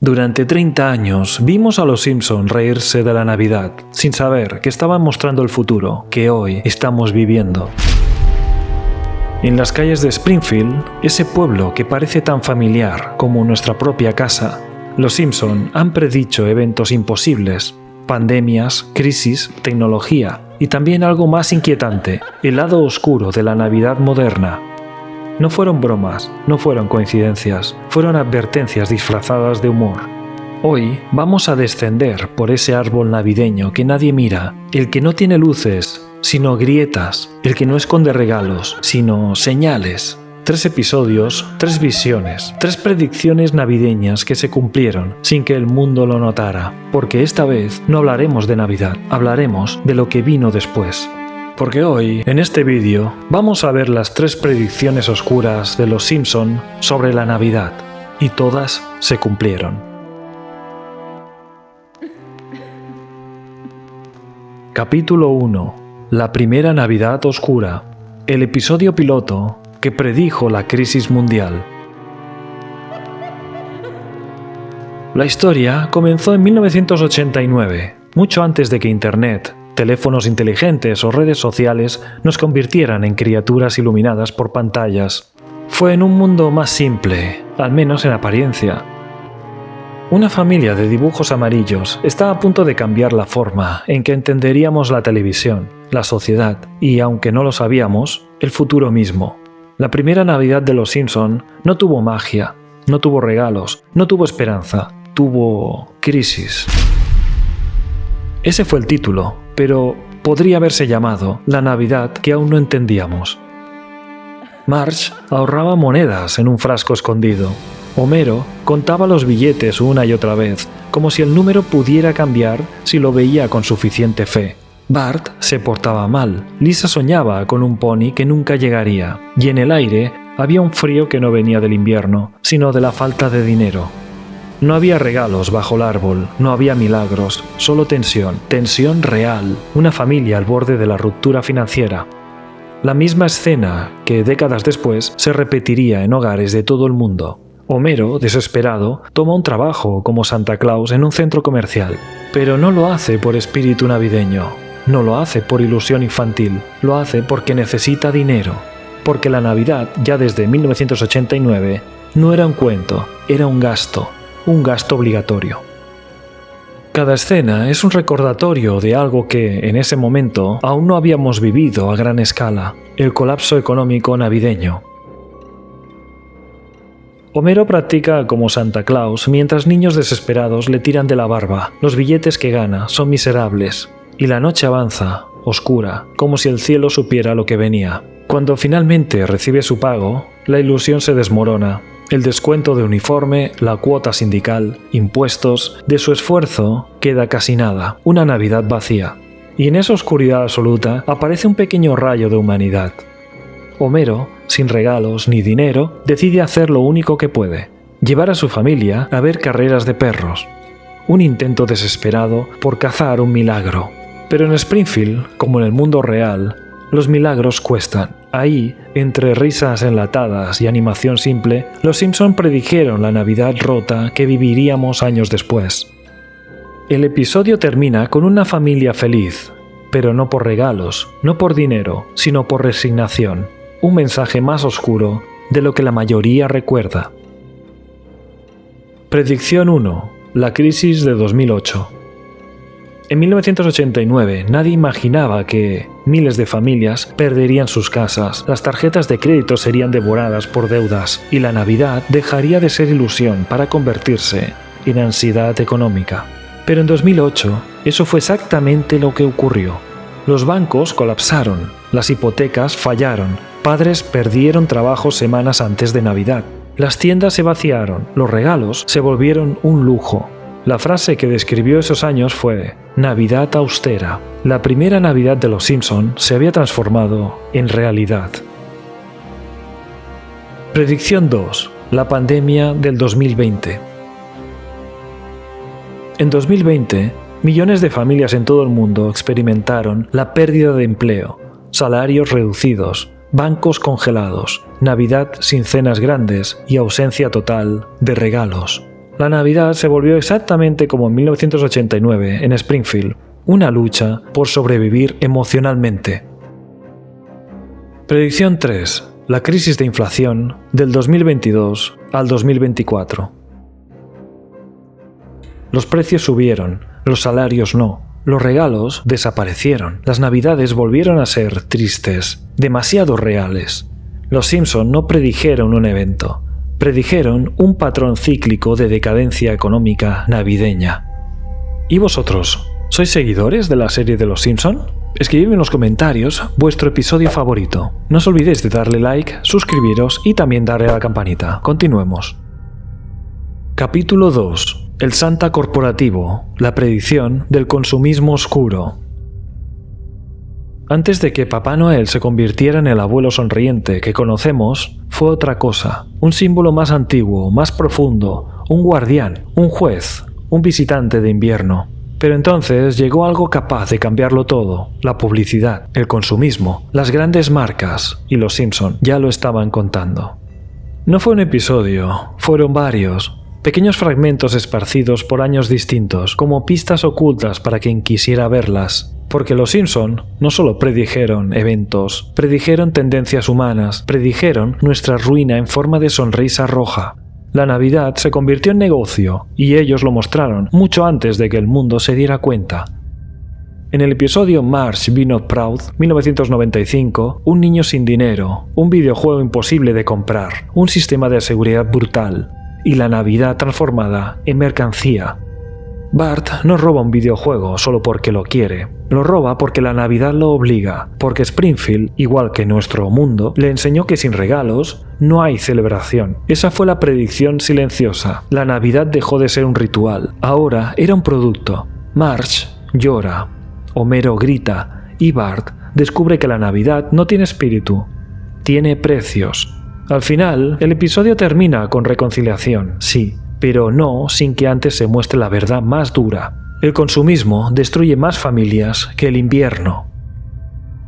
Durante 30 años vimos a los Simpson reírse de la Navidad, sin saber que estaban mostrando el futuro que hoy estamos viviendo. En las calles de Springfield, ese pueblo que parece tan familiar como nuestra propia casa, los Simpson han predicho eventos imposibles, pandemias, crisis, tecnología y también algo más inquietante, el lado oscuro de la Navidad moderna. No fueron bromas, no fueron coincidencias, fueron advertencias disfrazadas de humor. Hoy vamos a descender por ese árbol navideño que nadie mira, el que no tiene luces, sino grietas, el que no esconde regalos, sino señales. 3 episodios, 3 visiones, 3 predicciones navideñas que se cumplieron sin que el mundo lo notara, porque esta vez no hablaremos de Navidad, hablaremos de lo que vino después. Porque hoy, en este vídeo, vamos a ver las 3 predicciones oscuras de los Simpson sobre la Navidad, y todas se cumplieron. Capítulo 1. La primera Navidad oscura. El episodio piloto que predijo la crisis mundial. La historia comenzó en 1989, mucho antes de que Internet, teléfonos inteligentes o redes sociales nos convirtieran en criaturas iluminadas por pantallas. Fue en un mundo más simple, al menos en apariencia. Una familia de dibujos amarillos está a punto de cambiar la forma en que entenderíamos la televisión, la sociedad y, aunque no lo sabíamos, el futuro mismo. La primera Navidad de los Simpson no tuvo magia, no tuvo regalos, no tuvo esperanza, tuvo crisis. Ese fue el título, pero podría haberse llamado La Navidad que aún no entendíamos. Marge ahorraba monedas en un frasco escondido. Homero contaba los billetes una y otra vez, como si el número pudiera cambiar si lo veía con suficiente fe. Bart se portaba mal. Lisa soñaba con un pony que nunca llegaría, y en el aire había un frío que no venía del invierno, sino de la falta de dinero. No había regalos bajo el árbol, no había milagros, solo tensión real, una familia al borde de la ruptura financiera. La misma escena que décadas después se repetiría en hogares de todo el mundo. Homero, desesperado, toma un trabajo como Santa Claus en un centro comercial, pero no lo hace por espíritu navideño, no lo hace por ilusión infantil, lo hace porque necesita dinero, porque la Navidad, ya desde 1989, no era un cuento, era un gasto obligatorio. Cada escena es un recordatorio de algo que, en ese momento, aún no habíamos vivido a gran escala, el colapso económico navideño. Homero practica como Santa Claus mientras niños desesperados le tiran de la barba. Los billetes que gana son miserables, y la noche avanza, oscura, como si el cielo supiera lo que venía. Cuando finalmente recibe su pago, la ilusión se desmorona. El descuento de uniforme, la cuota sindical, impuestos, de su esfuerzo queda casi nada, una Navidad vacía. Y en esa oscuridad absoluta aparece un pequeño rayo de humanidad. Homero, sin regalos ni dinero, decide hacer lo único que puede, llevar a su familia a ver carreras de perros. Un intento desesperado por cazar un milagro. Pero en Springfield, como en el mundo real, los milagros cuestan. Ahí, entre risas enlatadas y animación simple, los Simpson predijeron la Navidad rota que viviríamos años después. El episodio termina con una familia feliz, pero no por regalos, no por dinero, sino por resignación. Un mensaje más oscuro de lo que la mayoría recuerda. Predicción 1. La crisis de 2008. En 1989 nadie imaginaba que miles de familias perderían sus casas, las tarjetas de crédito serían devoradas por deudas y la Navidad dejaría de ser ilusión para convertirse en ansiedad económica. Pero en 2008 eso fue exactamente lo que ocurrió. Los bancos colapsaron, las hipotecas fallaron, padres perdieron trabajo semanas antes de Navidad, las tiendas se vaciaron, los regalos se volvieron un lujo. La frase que describió esos años fue Navidad austera. La primera Navidad de los Simpson se había transformado en realidad. Predicción 2. La pandemia del 2020. En 2020, millones de familias en todo el mundo experimentaron la pérdida de empleo, salarios reducidos, bancos congelados, Navidad sin cenas grandes y ausencia total de regalos. La Navidad se volvió exactamente como en 1989 en Springfield, una lucha por sobrevivir emocionalmente. Predicción 3. La crisis de inflación del 2022 al 2024. Los precios subieron, los salarios no, los regalos desaparecieron, las navidades volvieron a ser tristes, demasiado reales. Los Simpson no predijeron un evento, predijeron un patrón cíclico de decadencia económica navideña. ¿Y vosotros? ¿Sois seguidores de la serie de Los Simpson? Escribidme en los comentarios vuestro episodio favorito. No os olvidéis de darle like, suscribiros y también darle a la campanita. Continuemos. Capítulo 2. El Santa corporativo. La predicción del consumismo oscuro. Antes de que Papá Noel se convirtiera en el abuelo sonriente que conocemos, fue otra cosa, un símbolo más antiguo, más profundo, un guardián, un juez, un visitante de invierno. Pero entonces llegó algo capaz de cambiarlo todo, la publicidad, el consumismo, las grandes marcas, y los Simpson ya lo estaban contando. No fue un episodio, fueron varios, pequeños fragmentos esparcidos por años distintos, como pistas ocultas para quien quisiera verlas. Porque los Simpson no solo predijeron eventos, predijeron tendencias humanas, predijeron nuestra ruina en forma de sonrisa roja. La Navidad se convirtió en negocio, y ellos lo mostraron mucho antes de que el mundo se diera cuenta. En el episodio Marge Be Not Proud, 1995, un niño sin dinero, un videojuego imposible de comprar, un sistema de seguridad brutal, y la Navidad transformada en mercancía. Bart no roba un videojuego solo porque lo quiere, lo roba porque la Navidad lo obliga, porque Springfield, igual que nuestro mundo, le enseñó que sin regalos no hay celebración. Esa fue la predicción silenciosa. La Navidad dejó de ser un ritual, ahora era un producto. Marge llora, Homero grita y Bart descubre que la Navidad no tiene espíritu, tiene precios. Al final, el episodio termina con reconciliación, sí, pero no sin que antes se muestre la verdad más dura. El consumismo destruye más familias que el invierno.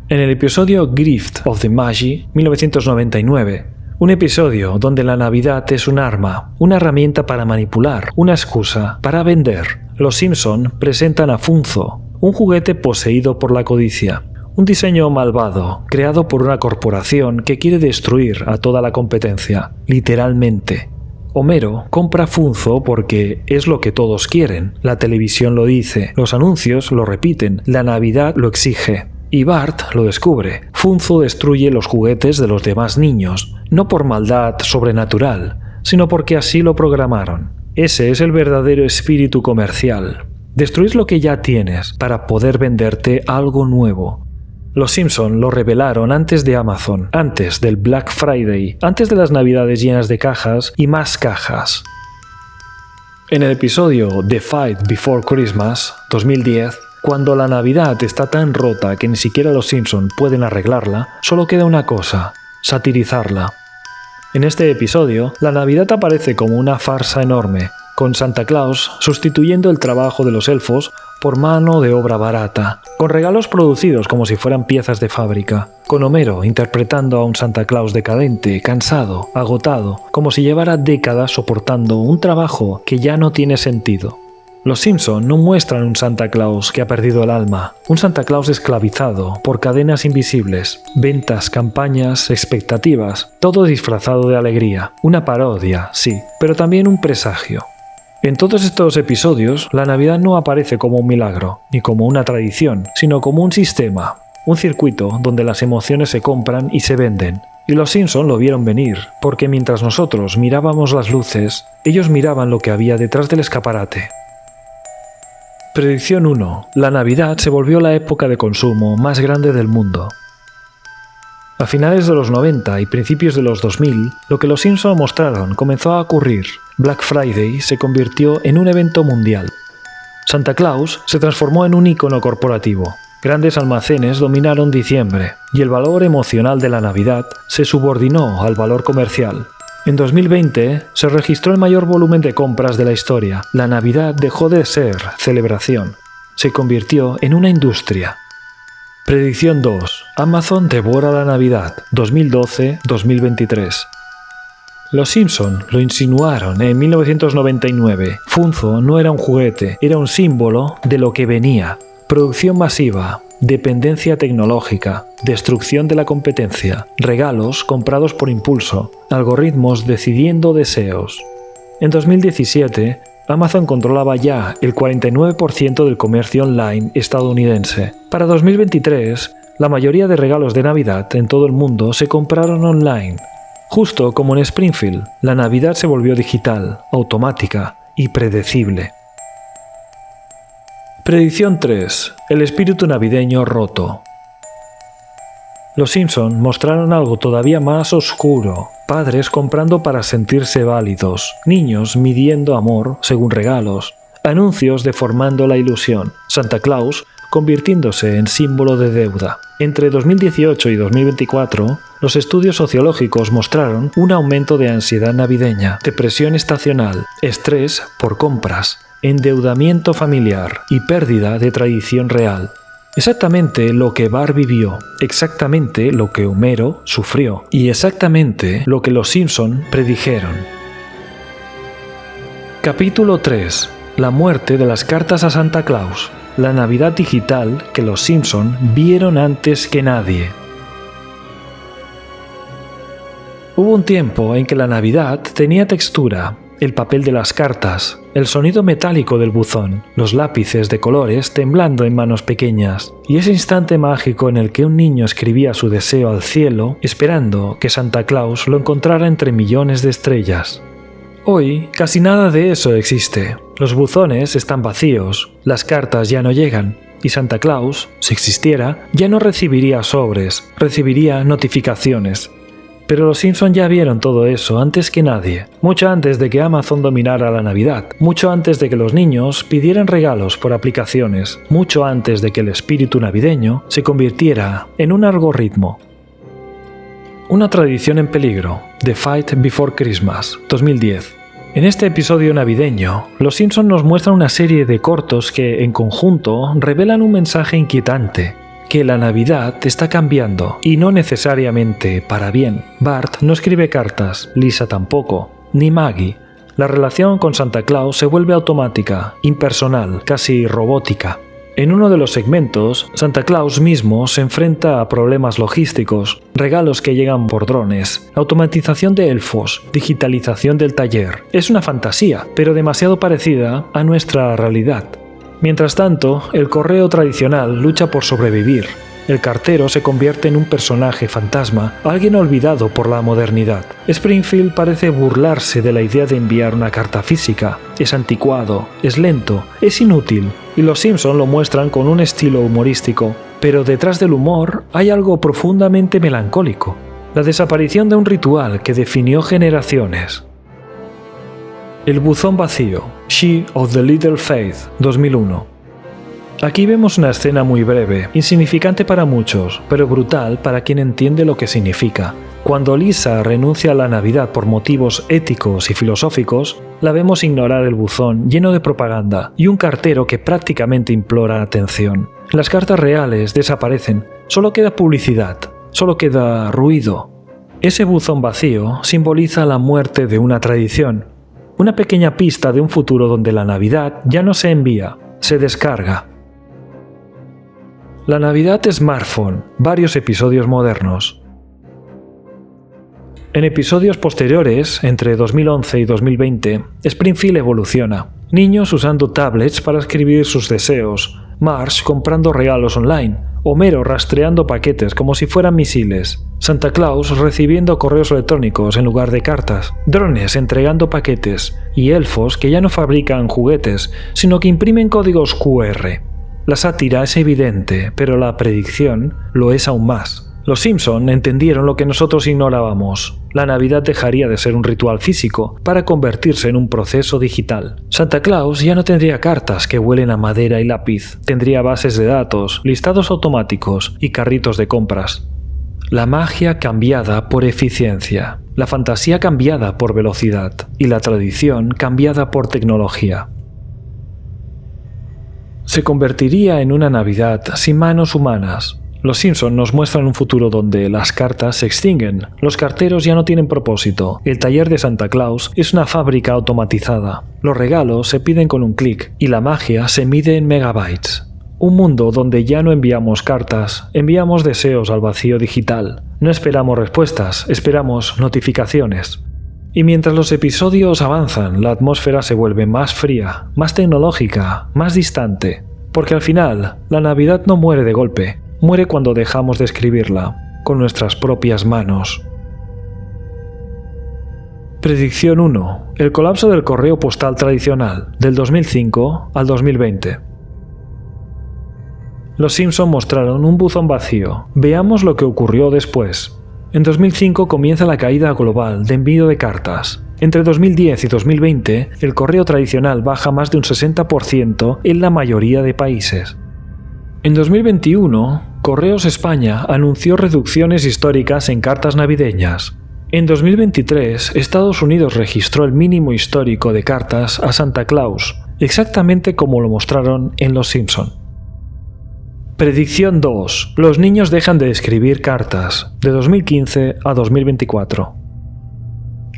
En el episodio Gift of the Magi, 1999, un episodio donde la Navidad es un arma, una herramienta para manipular, una excusa para vender, los Simpson presentan a Funzo, un juguete poseído por la codicia. Un diseño malvado, creado por una corporación que quiere destruir a toda la competencia, literalmente. Homero compra Funzo porque es lo que todos quieren. La televisión lo dice, los anuncios lo repiten, la Navidad lo exige. Y Bart lo descubre. Funzo destruye los juguetes de los demás niños, no por maldad sobrenatural, sino porque así lo programaron. Ese es el verdadero espíritu comercial. Destruir lo que ya tienes para poder venderte algo nuevo. Los Simpson lo revelaron antes de Amazon, antes del Black Friday, antes de las navidades llenas de cajas y más cajas. En el episodio The Fight Before Christmas, 2010, cuando la Navidad está tan rota que ni siquiera los Simpson pueden arreglarla, solo queda una cosa: satirizarla. En este episodio, la Navidad aparece como una farsa enorme, con Santa Claus sustituyendo el trabajo de los elfos por mano de obra barata, con regalos producidos como si fueran piezas de fábrica, con Homero interpretando a un Santa Claus decadente, cansado, agotado, como si llevara décadas soportando un trabajo que ya no tiene sentido. Los Simpson no muestran un Santa Claus que ha perdido el alma, un Santa Claus esclavizado por cadenas invisibles, ventas, campañas, expectativas, todo disfrazado de alegría, una parodia, sí, pero también un presagio. En todos estos episodios, la Navidad no aparece como un milagro, ni como una tradición, sino como un sistema, un circuito donde las emociones se compran y se venden. Y los Simpson lo vieron venir, porque mientras nosotros mirábamos las luces, ellos miraban lo que había detrás del escaparate. Predicción 1. La Navidad se volvió la época de consumo más grande del mundo. A finales de los 90 y principios de los 2000, lo que los Simpson mostraron comenzó a ocurrir. Black Friday se convirtió en un evento mundial. Santa Claus se transformó en un icono corporativo. Grandes almacenes dominaron diciembre, y el valor emocional de la Navidad se subordinó al valor comercial. En 2020 se registró el mayor volumen de compras de la historia. La Navidad dejó de ser celebración. Se convirtió en una industria. Predicción 2. Amazon devora la Navidad, 2012-2023. Los Simpson lo insinuaron en 1999. Funzo no era un juguete, era un símbolo de lo que venía. Producción masiva, dependencia tecnológica, destrucción de la competencia, regalos comprados por impulso, algoritmos decidiendo deseos. En 2017, Amazon controlaba ya el 49% del comercio online estadounidense. Para 2023, la mayoría de regalos de Navidad en todo el mundo se compraron online. Justo como en Springfield, la Navidad se volvió digital, automática y predecible. Predicción 3. El espíritu navideño roto. Los Simpson mostraron algo todavía más oscuro. Padres comprando para sentirse válidos, niños midiendo amor según regalos, anuncios deformando la ilusión, Santa Claus convirtiéndose en símbolo de deuda. Entre 2018 y 2024, los estudios sociológicos mostraron un aumento de ansiedad navideña, depresión estacional, estrés por compras, endeudamiento familiar y pérdida de tradición real. Exactamente lo que Bart vivió, exactamente lo que Homero sufrió y exactamente lo que los Simpson predijeron. Capítulo 3. La muerte de las cartas a Santa Claus. La Navidad digital que los Simpson vieron antes que nadie. Hubo un tiempo en que la Navidad tenía textura, el papel de las cartas, el sonido metálico del buzón, los lápices de colores temblando en manos pequeñas, y ese instante mágico en el que un niño escribía su deseo al cielo, esperando que Santa Claus lo encontrara entre millones de estrellas. Hoy, casi nada de eso existe. Los buzones están vacíos, las cartas ya no llegan, y Santa Claus, si existiera, ya no recibiría sobres, recibiría notificaciones. Pero los Simpson ya vieron todo eso antes que nadie, mucho antes de que Amazon dominara la Navidad, mucho antes de que los niños pidieran regalos por aplicaciones, mucho antes de que el espíritu navideño se convirtiera en un algoritmo. Una tradición en peligro, The Fight Before Christmas, 2010. En este episodio navideño, los Simpson nos muestran una serie de cortos que, en conjunto, revelan un mensaje inquietante, que la Navidad está cambiando, y no necesariamente para bien. Bart no escribe cartas, Lisa tampoco, ni Maggie. La relación con Santa Claus se vuelve automática, impersonal, casi robótica. En uno de los segmentos, Santa Claus mismo se enfrenta a problemas logísticos, regalos que llegan por drones, automatización de elfos, digitalización del taller. Es una fantasía, pero demasiado parecida a nuestra realidad. Mientras tanto, el correo tradicional lucha por sobrevivir. El cartero se convierte en un personaje fantasma, alguien olvidado por la modernidad. Springfield parece burlarse de la idea de enviar una carta física. Es anticuado, es lento, es inútil, y los Simpson lo muestran con un estilo humorístico. Pero detrás del humor hay algo profundamente melancólico. La desaparición de un ritual que definió generaciones. El buzón vacío, She of the Little Faith, 2001. Aquí vemos una escena muy breve, insignificante para muchos, pero brutal para quien entiende lo que significa. Cuando Lisa renuncia a la Navidad por motivos éticos y filosóficos, la vemos ignorar el buzón lleno de propaganda y un cartero que prácticamente implora atención. Las cartas reales desaparecen, solo queda publicidad, solo queda ruido. Ese buzón vacío simboliza la muerte de una tradición, una pequeña pista de un futuro donde la Navidad ya no se envía, se descarga. La Navidad Smartphone, varios episodios modernos. En episodios posteriores, entre 2011 y 2020, Springfield evoluciona. Niños usando tablets para escribir sus deseos, Marge comprando regalos online, Homero rastreando paquetes como si fueran misiles, Santa Claus recibiendo correos electrónicos en lugar de cartas, drones entregando paquetes y elfos que ya no fabrican juguetes, sino que imprimen códigos QR. La sátira es evidente, pero la predicción lo es aún más. Los Simpson entendieron lo que nosotros ignorábamos. La Navidad dejaría de ser un ritual físico para convertirse en un proceso digital. Santa Claus ya no tendría cartas que huelen a madera y lápiz. Tendría bases de datos, listados automáticos y carritos de compras. La magia cambiada por eficiencia. La fantasía cambiada por velocidad. Y la tradición cambiada por tecnología. Se convertiría en una Navidad sin manos humanas, Los Simpson nos muestran un futuro donde las cartas se extinguen, los carteros ya no tienen propósito, el taller de Santa Claus es una fábrica automatizada, los regalos se piden con un clic y la magia se mide en megabytes. Un mundo donde ya no enviamos cartas, enviamos deseos al vacío digital. No esperamos respuestas, esperamos notificaciones. Y mientras los episodios avanzan, la atmósfera se vuelve más fría, más tecnológica, más distante. Porque al final, la Navidad no muere de golpe. Muere cuando dejamos de escribirla, con nuestras propias manos. Predicción 1. El colapso del correo postal tradicional, del 2005 al 2020. Los Simpson mostraron un buzón vacío. Veamos lo que ocurrió después. En 2005 comienza la caída global de envío de cartas. Entre 2010 y 2020, el correo tradicional baja más de un 60% en la mayoría de países. En 2021, Correos España anunció reducciones históricas en cartas navideñas. En 2023, Estados Unidos registró el mínimo histórico de cartas a Santa Claus, exactamente como lo mostraron en Los Simpson. Predicción 2. Los niños dejan de escribir cartas, de 2015 a 2024.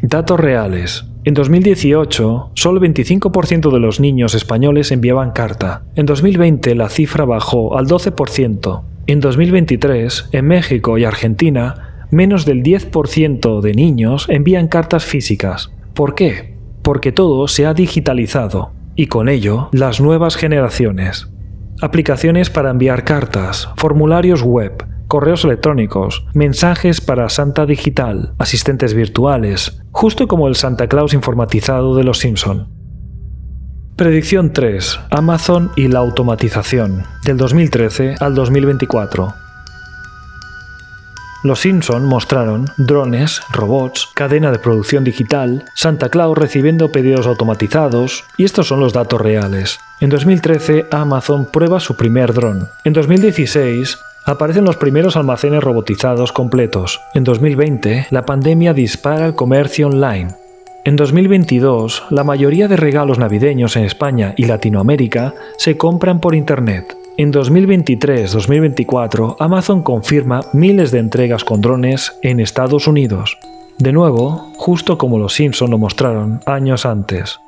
Datos reales. En 2018, solo el 25% de los niños españoles enviaban carta. En 2020 la cifra bajó al 12%. En 2023, en México y Argentina, menos del 10% de niños envían cartas físicas. ¿Por qué? Porque todo se ha digitalizado, y con ello, las nuevas generaciones. Aplicaciones para enviar cartas, formularios web, correos electrónicos, mensajes para Santa Digital, asistentes virtuales, justo como el Santa Claus informatizado de Los Simpson. Predicción 3. Amazon y la automatización, del 2013 al 2024. Los Simpson mostraron drones, robots, cadena de producción digital, Santa Claus recibiendo pedidos automatizados, y estos son los datos reales. En 2013, Amazon prueba su primer dron. En 2016, aparecen los primeros almacenes robotizados completos. En 2020, la pandemia dispara el comercio online. En 2022, la mayoría de regalos navideños en España y Latinoamérica se compran por Internet. En 2023-2024, Amazon confirma miles de entregas con drones en Estados Unidos. De nuevo, justo como los Simpson lo mostraron años antes.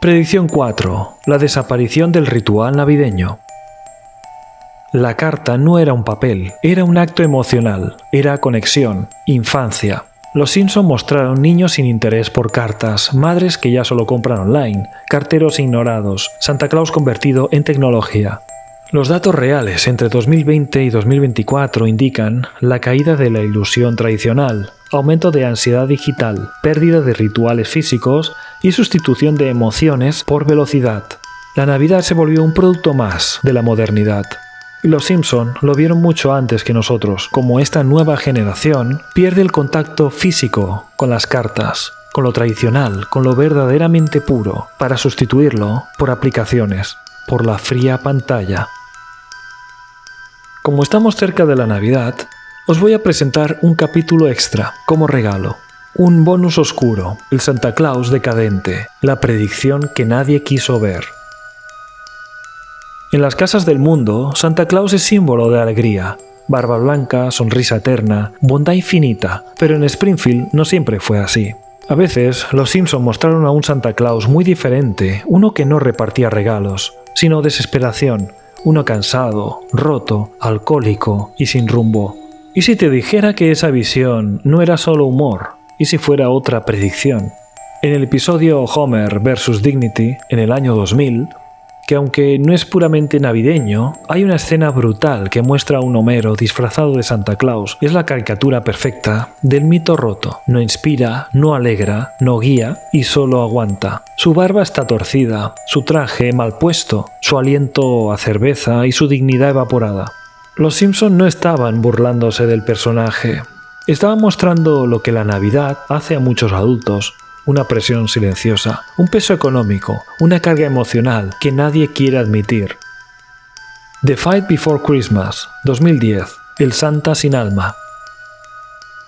Predicción 4. La desaparición del ritual navideño. La carta no era un papel, era un acto emocional, era conexión, infancia. Los Simpson mostraron niños sin interés por cartas, madres que ya solo compran online, carteros ignorados, Santa Claus convertido en tecnología. Los datos reales entre 2020 y 2024 indican la caída de la ilusión tradicional, aumento de ansiedad digital, pérdida de rituales físicos y sustitución de emociones por velocidad. La Navidad se volvió un producto más de la modernidad. Y los Simpson lo vieron mucho antes que nosotros, como esta nueva generación pierde el contacto físico con las cartas, con lo tradicional, con lo verdaderamente puro, para sustituirlo por aplicaciones, por la fría pantalla. Como estamos cerca de la Navidad, os voy a presentar un capítulo extra como regalo. Un bonus oscuro, el Santa Claus decadente, la predicción que nadie quiso ver. En las casas del mundo, Santa Claus es símbolo de alegría, barba blanca, sonrisa eterna, bondad infinita, pero en Springfield no siempre fue así. A veces, los Simpson mostraron a un Santa Claus muy diferente, uno que no repartía regalos, sino desesperación, uno cansado, roto, alcohólico y sin rumbo. ¿Y si te dijera que esa visión no era solo humor? ¿Y si fuera otra predicción? En el episodio Homer vs. Dignity, en el año 2000, que aunque no es puramente navideño, hay una escena brutal que muestra a un Homero disfrazado de Santa Claus. Es la caricatura perfecta del mito roto. No inspira, no alegra, no guía y solo aguanta. Su barba está torcida, su traje mal puesto, su aliento a cerveza y su dignidad evaporada. Los Simpson no estaban burlándose del personaje. Estaban mostrando lo que la Navidad hace a muchos adultos. Una presión silenciosa, un peso económico, una carga emocional que nadie quiere admitir. The Fight Before Christmas, 2010, El Santa sin alma.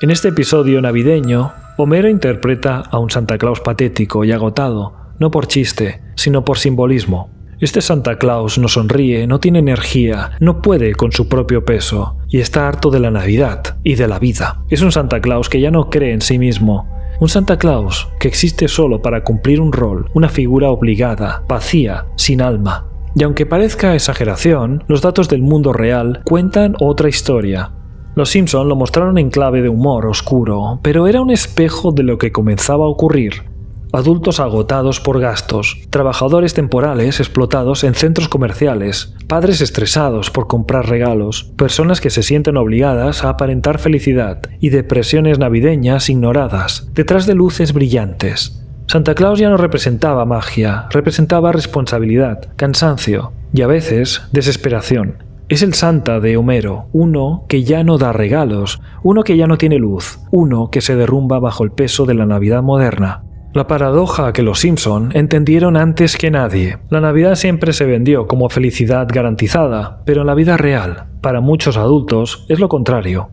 En este episodio navideño, Homero interpreta a un Santa Claus patético y agotado, no por chiste, sino por simbolismo. Este Santa Claus no sonríe, no tiene energía, no puede con su propio peso y está harto de la Navidad y de la vida. Es un Santa Claus que ya no cree en sí mismo. Un Santa Claus que existe solo para cumplir un rol, una figura obligada, vacía, sin alma. Y aunque parezca exageración, los datos del mundo real cuentan otra historia. Los Simpson lo mostraron en clave de humor oscuro, pero era un espejo de lo que comenzaba a ocurrir. Adultos agotados por gastos, trabajadores temporales explotados en centros comerciales, padres estresados por comprar regalos, personas que se sienten obligadas a aparentar felicidad y depresiones navideñas ignoradas, detrás de luces brillantes. Santa Claus ya no representaba magia, representaba responsabilidad, cansancio y a veces desesperación. Es el Santa de Homero, uno que ya no da regalos, uno que ya no tiene luz, uno que se derrumba bajo el peso de la Navidad moderna. La paradoja que los Simpson entendieron antes que nadie. La Navidad siempre se vendió como felicidad garantizada, pero en la vida real, para muchos adultos, es lo contrario.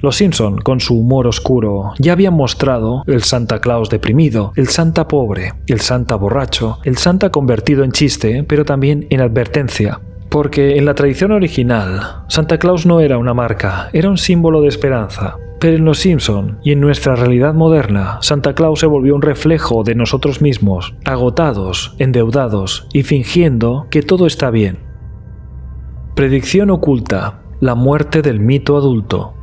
Los Simpson, con su humor oscuro, ya habían mostrado el Santa Claus deprimido, el Santa pobre, el Santa borracho, el Santa convertido en chiste, pero también en advertencia. Porque en la tradición original, Santa Claus no era una marca, era un símbolo de esperanza. Pero en Los Simpson y en nuestra realidad moderna, Santa Claus se volvió un reflejo de nosotros mismos, agotados, endeudados y fingiendo que todo está bien. Predicción oculta: la muerte del mito adulto.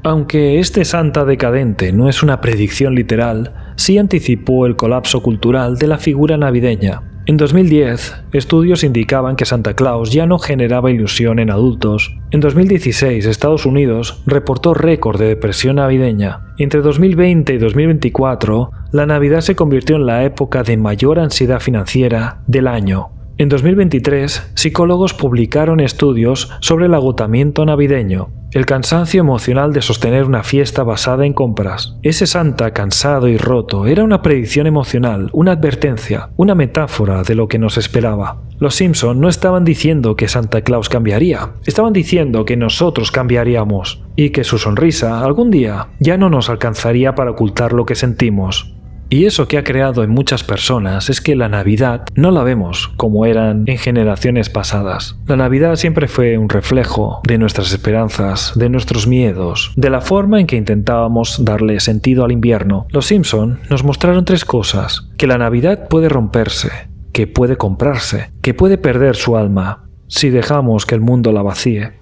Aunque este Santa decadente no es una predicción literal, sí anticipó el colapso cultural de la figura navideña. En 2010, estudios indicaban que Santa Claus ya no generaba ilusión en adultos. En 2016, Estados Unidos reportó récord de depresión navideña. Entre 2020 y 2024, la Navidad se convirtió en la época de mayor ansiedad financiera del año. En 2023, psicólogos publicaron estudios sobre el agotamiento navideño, el cansancio emocional de sostener una fiesta basada en compras. Ese Santa cansado y roto era una predicción emocional, una advertencia, una metáfora de lo que nos esperaba. Los Simpson no estaban diciendo que Santa Claus cambiaría, estaban diciendo que nosotros cambiaríamos y que su sonrisa algún día ya no nos alcanzaría para ocultar lo que sentimos. Y eso que ha creado en muchas personas es que la Navidad no la vemos como eran en generaciones pasadas. La Navidad siempre fue un reflejo de nuestras esperanzas, de nuestros miedos, de la forma en que intentábamos darle sentido al invierno. Los Simpson nos mostraron tres cosas: que la Navidad puede romperse, que puede comprarse, que puede perder su alma si dejamos que el mundo la vacíe.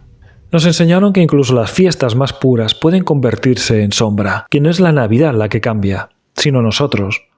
Nos enseñaron que incluso las fiestas más puras pueden convertirse en sombra, que no es la Navidad la que cambia, sino nosotros.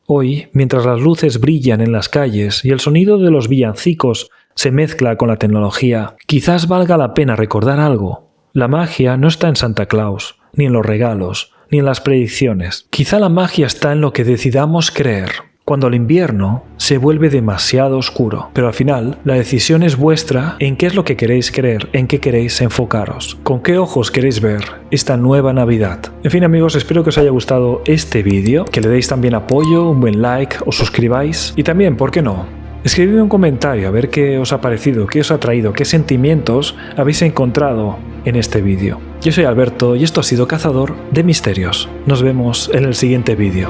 Hoy, mientras las luces brillan en las calles y el sonido de los villancicos se mezcla con la tecnología, quizás valga la pena recordar algo. La magia no está en Santa Claus, ni en los regalos, ni en las predicciones. Quizá la magia está en lo que decidamos creer. Cuando el invierno se vuelve demasiado oscuro, pero al final la decisión es vuestra en qué es lo que queréis creer, en qué queréis enfocaros, con qué ojos queréis ver esta nueva Navidad. En fin amigos, espero que os haya gustado este vídeo, que le deis también apoyo, un buen like, os suscribáis y también, ¿por qué no?, escribidme un comentario a ver qué os ha parecido, qué os ha traído, qué sentimientos habéis encontrado en este vídeo. Yo soy Alberto y esto ha sido Cazador de Misterios. Nos vemos en el siguiente vídeo.